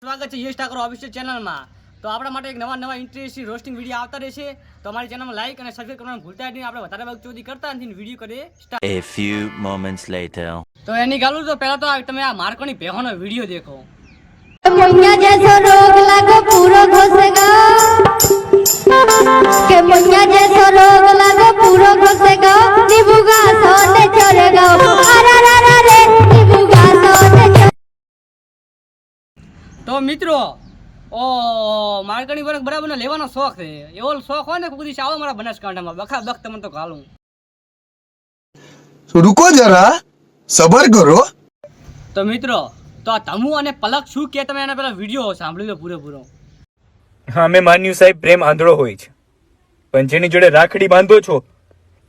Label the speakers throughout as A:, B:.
A: સ્વાગત છે યશ ઠાકોર ઓફિશિયલ ચેનલમાં। તો આપણા માટે એક નવા ઇન્ટરેસ્ટિંગ રોસ્ટિંગ વિડીયો આવતા રહેશે, તો અમારી ચેનલમાં લાઈક અને સબસ્ક્રાઇબ કરવાનું ભૂલતા નહીં। આપણે વધારે બકચોદી કરતા નથી, વિડીયો કરીએ start.
B: A few moments later.
A: તો એની ગાલું તો પહેલા તો તમે આ માર્કોની પહેવાનો વિડીયો દેખો।
C: मुन्या जैसा रोग लागो पूरो घुसेगा के मुन्या जैसा रोग लागो पूरो घुसेगा निबुगा सोने चढ़ेगा अरे रे रे निबुगा सोने।
A: તો મિત્રો માર્કણી વર્ગ બરાબર લેવાનો શોખ છે, એવો શોખ હોય ને કોઈ દિવસ આવો મારા બનાસકાંઠામાં બખા બખ તમને તો ગાલું।
D: रुको जरा सबर करो।
A: તો મિત્રો તો આ તમુ અને પલક શું કે તમે એના પેલા વિડીયો સાંભળી લો પૂરેપૂરો।
E: હા, મેં માન્યું સાહેબ પ્રેમ આંધળો હોય છે, પણ જેની જોડે રાખડી બાંધો છો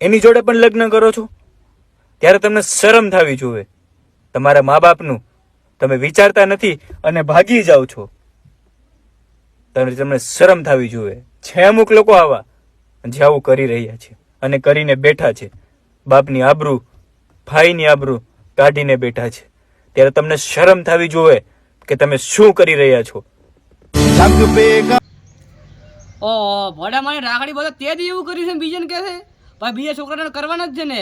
E: એની જોડે પણ લગ્ન કરો છો ત્યારે તમને શરમ થવી જોઈએ। તમારા મા બાપનું તમે વિચારતા નથી અને ભાગી જાઓ છો, તમને શરમ થવી જોઈએ। છે અમુક લોકો આવા જે આવું કરી રહ્યા છે અને કરીને બેઠા છે, બાપની આબરૂ ભાઈની આબરૂ કાઢીને બેઠા છે, ત્યારે તમને શરમ થવી જોઈએ કે તમે શું કરી રહ્યા છો।
A: ભોડા માને રાખડી બધા તે દી એવું કર્યું છે, બીજાને કહે છે ભાઈ બીજા છોકરાને કરવાના જ છે ને।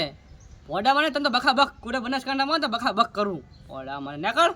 A: ભોડા માને તને તો બખા બખ કુડે બનાસકાંઠામાં તો બખા બખ કરું। ભોડા માને ના કર